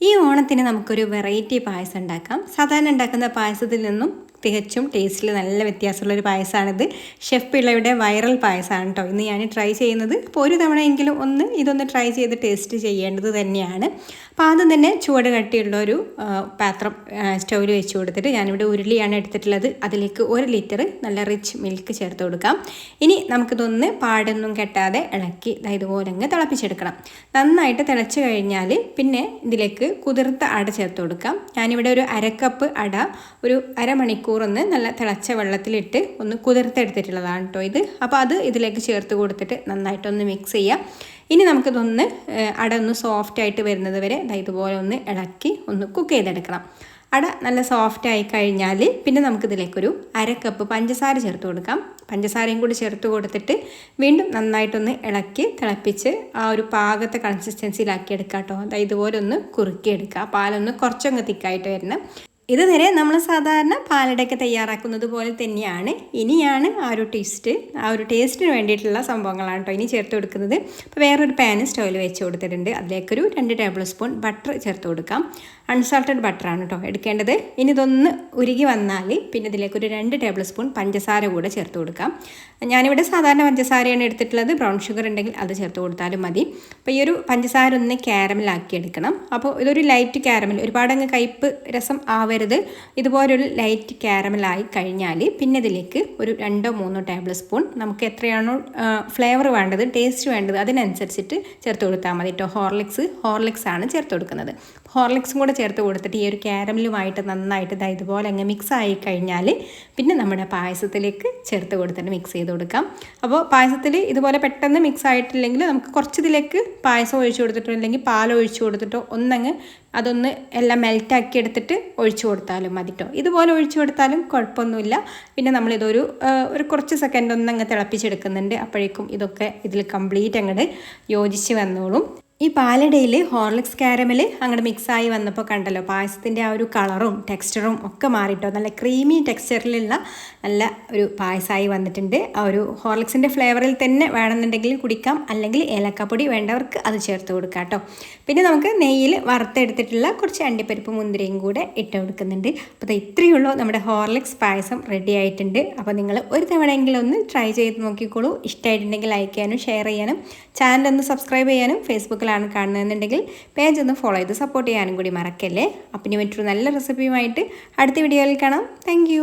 ഈ ഓണത്തിന് നമുക്കൊരു വെറൈറ്റി പായസം ഉണ്ടാക്കാം. സാധാരണ ഉണ്ടാക്കുന്ന പായസത്തിൽ നിന്നും തികച്ചും ടേസ്റ്റിൽ നല്ല വ്യത്യാസമുള്ളൊരു പായസമാണിത്. ഷെഫ് പിള്ളയുടെ വൈറൽ പായസമാണ് കേട്ടോ ഇന്ന് ഞാൻ ട്രൈ ചെയ്യുന്നത്. അപ്പോൾ ഒരു തവണയെങ്കിലും ഇതൊന്ന് ട്രൈ ചെയ്ത് ടേസ്റ്റ് ചെയ്യേണ്ടത് തന്നെയാണ്. അപ്പോൾ ആദ്യം തന്നെ ചുവട് കട്ടിയുള്ള ഒരു പാത്രം സ്റ്റൗവിൽ വെച്ച് കൊടുത്തിട്ട് ഞാനിവിടെ ഉരുളിയാണ് എടുത്തിട്ടുള്ളത്. അതിലേക്ക് 1 ലിറ്റർ നല്ല റിച്ച് മിൽക്ക് ചേർത്ത് കൊടുക്കാം. ഇനി നമുക്കിതൊന്ന് പാടൊന്നും കെട്ടാതെ ഇളക്കി ഇതുപോലെ അങ്ങ് തിളപ്പിച്ചെടുക്കണം. നന്നായിട്ട് തിളച്ച് കഴിഞ്ഞാൽ പിന്നെ ഇതിലേക്ക് കുതിർത്ത അട ചേർത്ത് കൊടുക്കാം. ഞാനിവിടെ ഒരു 1/2 കപ്പ് അട ഒരു അരമണിക്കൂർ ഒന്ന് നല്ല തിളച്ച വെള്ളത്തിലിട്ട് ഒന്ന് കുതിർത്തെടുത്തിട്ടുള്ളതാണ് കേട്ടോ ഇത്. അപ്പോൾ അത് ഇതിലേക്ക് ചേർത്ത് കൊടുത്തിട്ട് നന്നായിട്ടൊന്ന് മിക്സ് ചെയ്യാം. ഇനി നമുക്കിതൊന്ന് അട ഒന്ന് സോഫ്റ്റായിട്ട് വരുന്നത് വരെ ഇതുപോലെ ഒന്ന് ഇളക്കി ഒന്ന് കുക്ക് ചെയ്തെടുക്കണം. അട നല്ല സോഫ്റ്റായി കഴിഞ്ഞാൽ പിന്നെ നമുക്കിതിലേക്കൊരു 1/2 കപ്പ് പഞ്ചസാര ചേർത്ത് കൊടുക്കാം. പഞ്ചസാരയും കൂടി ചേർത്ത് കൊടുത്തിട്ട് വീണ്ടും നന്നായിട്ടൊന്ന് ഇളക്കി തിളപ്പിച്ച് ആ ഒരു പാകത്തെ കൺസിസ്റ്റൻസിയിലാക്കി എടുക്കാം കേട്ടോ. ഇതുപോലെ ഒന്ന് കുറുക്കിയെടുക്കുക. പാലൊന്ന് കുറച്ചങ്ങ് തിക്കായിട്ട് വരണം. ഇതുവരെ നമ്മൾ സാധാരണ പാലടയൊക്കെ തയ്യാറാക്കുന്നത് പോലെ തന്നെയാണ്. ഇനിയാണ് ആ ഒരു ടേസ്റ്റിന് വേണ്ടിയിട്ടുള്ള സംഭവങ്ങളാണ് കേട്ടോ ഇനി ചേർത്ത് കൊടുക്കുന്നത്. അപ്പോൾ വേറൊരു പാന് സ്റ്റൗവിൽ വെച്ച് കൊടുത്തിട്ടുണ്ട്. അതിലേക്കൊരു 2 ടേബിൾ സ്പൂൺ ബട്ടർ ചേർത്ത് കൊടുക്കാം. അൺസാൾട്ടഡ് ബട്ടറാണ് കേട്ടോ എടുക്കേണ്ടത്. ഇനി ഇതൊന്ന് ഉരുകി വന്നാൽ പിന്നെ ഇതിലേക്കൊരു 2 ടേബിൾ സ്പൂൺ പഞ്ചസാര കൂടെ ചേർത്ത് കൊടുക്കാം. ഞാനിവിടെ സാധാരണ പഞ്ചസാരയാണ് എടുത്തിട്ടുള്ളത്. ബ്രൗൺ ഷുഗർ ഉണ്ടെങ്കിൽ അത് ചേർത്ത് കൊടുത്താലും മതി. അപ്പോൾ ഈ ഒരു പഞ്ചസാര ഒന്ന് ക്യാരമലാക്കി എടുക്കണം. അപ്പോൾ ഇതൊരു ലൈറ്റ് ക്യാരമൽ, ഒരുപാടങ്ങ് കയ്പ്പ് രസം ആവരുത്. ഇതുപോലൊരു ലൈറ്റ് ക്യാരമലായി കഴിഞ്ഞാൽ പിന്നെ ഇതിലേക്ക് ഒരു 2-3 ടേബിൾ സ്പൂൺ നമുക്ക് എത്രയാണോ ഫ്ലേവർ വേണ്ടത്, ടേസ്റ്റ് വേണ്ടത് അതിനനുസരിച്ചിട്ട് ചേർത്ത് കൊടുത്താൽ മതി കേട്ടോ. ഹോർലിക്സ് ആണ് ചേർത്ത് കൊടുക്കുന്നത്. ഹോർലിക്സും കൂടെ ചേർത്ത് കൊടുത്തിട്ട് ഈ ഒരു ക്യാരമലുമായിട്ട് നന്നായിട്ട് ഇതുപോലെ അങ്ങ് മിക്സ് ആയി കഴിഞ്ഞാൽ പിന്നെ നമ്മുടെ പായസത്തിലേക്ക് ചേർത്ത് കൊടുത്തിട്ട് മിക്സ് ചെയ്ത് കൊടുക്കാം. അപ്പോൾ പായസത്തിൽ ഇതുപോലെ പെട്ടെന്ന് മിക്സ് ആയിട്ടില്ലെങ്കിൽ നമുക്ക് കുറച്ചിതിലേക്ക് പായസം ഒഴിച്ചു കൊടുത്തിട്ടോ അല്ലെങ്കിൽ പാൽ ഒഴിച്ചു കൊടുത്തിട്ടോ അതൊന്ന് എല്ലാം മെൽറ്റാക്കി എടുത്തിട്ട് ഒഴിച്ചു കൊടുത്താലും മതി കേട്ടോ. ഇതുപോലെ ഒഴിച്ചു കൊടുത്താലും കുഴപ്പമൊന്നുമില്ല. പിന്നെ നമ്മളിതൊരു കുറച്ച് സെക്കൻഡ് ഒന്നങ്ങ് തിളപ്പിച്ചെടുക്കുന്നുണ്ട്. അപ്പോഴേക്കും ഇതൊക്കെ ഇതിൽ കംപ്ലീറ്റ് അങ്ങോട്ട് യോജിച്ച് വന്നോളും. ഈ പാലടയിൽ ഹോർലിക്സ് ക്യാരമൽ അങ്ങോട്ട് മിക്സായി വന്നപ്പോൾ കണ്ടല്ലോ പായസത്തിൻ്റെ ആ ഒരു കളറും ടെക്സ്ചറും ഒക്കെ മാറിയിട്ടോ. നല്ല ക്രീമി ടെക്സ്ചറിലുള്ള നല്ല ഒരു പായസമായി വന്നിട്ടുണ്ട്. ആ ഒരു ഹോർലിക്സിൻ്റെ ഫ്ലേവറിൽ തന്നെ വേണമെന്നുണ്ടെങ്കിൽ കുടിക്കാം, അല്ലെങ്കിൽ ഏലക്കാപ്പൊടി വേണ്ടവർക്ക് അത് ചേർത്ത് കൊടുക്കാം കേട്ടോ. പിന്നെ നമുക്ക് നെയ്യിൽ വറുത്തെടുത്തിട്ടുള്ള കുറച്ച് അണ്ടിപ്പരിപ്പ് മുന്തിരിയും കൂടെ ഇട്ട് കൊടുക്കുന്നുണ്ട്. അപ്പോൾ ഇത്രയേ ഉള്ളൂ, നമ്മുടെ ഹോർലിക്സ് പായസം റെഡി ആയിട്ടുണ്ട്. അപ്പോൾ നിങ്ങൾ ഒരു തവണയെങ്കിലും ഒന്ന് ട്രൈ ചെയ്ത് നോക്കിക്കോളൂ. ഇഷ്ടമായിട്ടുണ്ടെങ്കിൽ ലൈക്ക് ചെയ്യാനും ഷെയർ ചെയ്യാനും ചാനൽ ഒന്ന് സബ്സ്ക്രൈബ് ചെയ്യാനും ഫേസ്ബുക്കിൽ കാണുന്നതെന്നുണ്ടെങ്കിൽ പേജ് ഒന്ന് ഫോളോ ചെയ്ത് സപ്പോർട്ട് ചെയ്യാനും കൂടി മറക്കല്ലേ. അപ്പം ഇനി മറ്റൊരു നല്ല റെസിപ്പിയുമായിട്ട് അടുത്ത വീഡിയോയിൽ കാണാം. താങ്ക്